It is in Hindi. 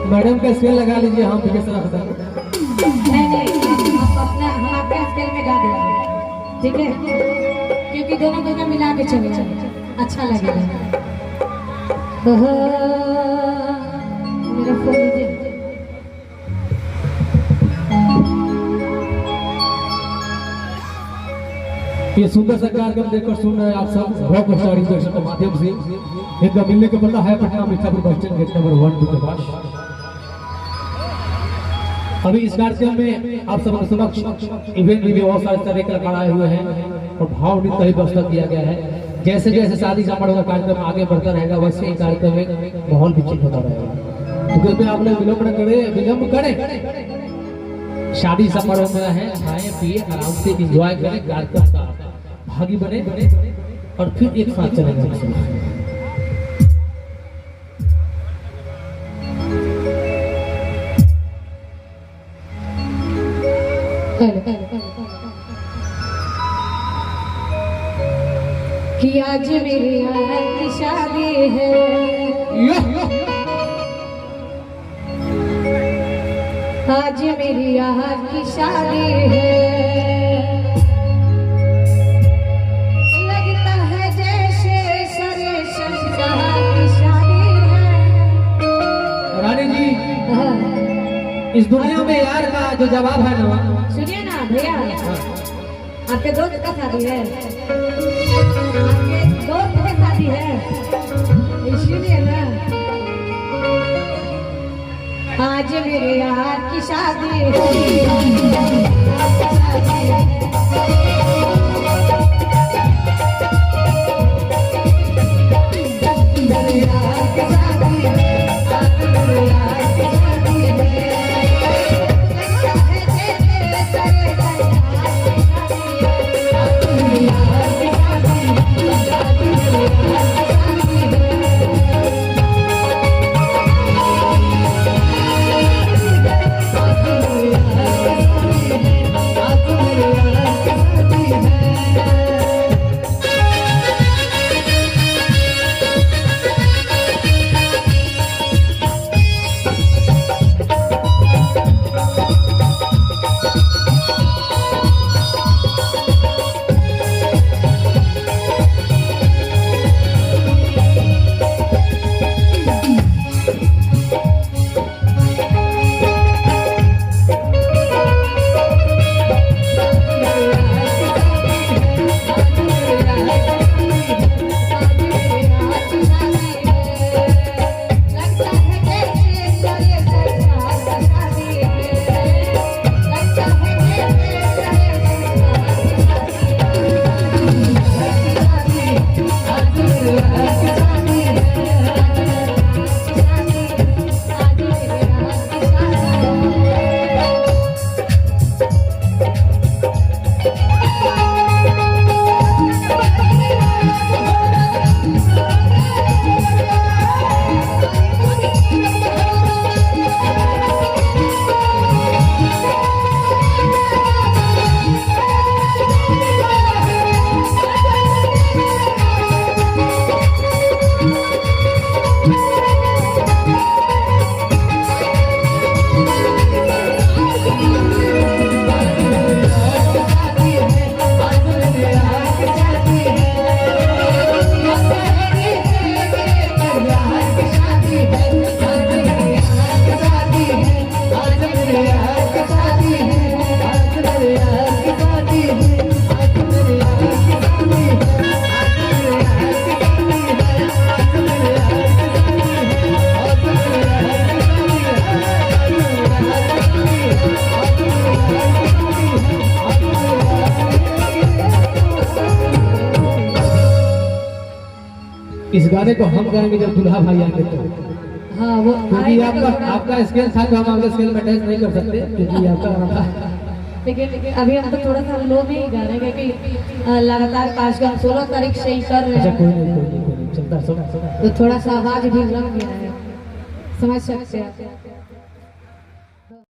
मैडम का स्केल लगा लीजिए, हम भी सर नहीं आप अपना हम आपके स्केल में गा देंगे, ठीक है? क्योंकि दोनों को मिला के चले अच्छा लगेगा। मेरा फोन दीजिए। ये सुंदर सा कार्यक्रम देखकर सुन रहे हैं आप सब रॉक स्टार इंडस्ट्री के माध्यम से। इनका मिलने का पता है Patna Mithapur bus stand gate number 1-2 के पास। अभी इस कार्यक्रम में आप सबके समक्ष इवेंट भी बहुत सारे तरह के खड़ाए हुए हैं और भाव नृत्य का भी व्यवस्था किया गया है। जैसे जैसे शादी समारोह का कार्यक्रम आगे बढ़ता रहेगा वैसे ही कार्यक्रम में माहौल भी चेंज होता रहेगा। तो कृपया आप लोग विलम्ब करें। शादी समारोह में है, खाएं पिए आराम से एंजॉय करें, कार्यक्रम का भागी बने और फिर एक साथ चलेंगे। कि आज मेरी यार की शादी है, आज मेरी यार की शादी है, लगता है जैसे सरे शहजाद की शादी है। रानी जी, इस दुनिया में यार का जो जवाब है ना, सुनिए ना भैया, आपके दोस्त का शादी है, आपके दोस्त की शादी है, इसीलिए ना आज मेरे यार की शादी है। इस गाने को हम गाएंगे जब दुल्हा भाई आएंगे तो। हाँ वो क्योंकि आपका स्केल था तो हम आपके स्केल में अटैच नहीं कर सकते, क्योंकि आपका लेकिन अभी हम तो थोड़ा सा लो में ही गा रहे हैं क्योंकि लगातार 5 गाने 16 तारीख से ही कर रहे हैं। कोई नहीं चलता, तो थोड़ा सा आवाज भी लग गया है, समझ सकते हैं।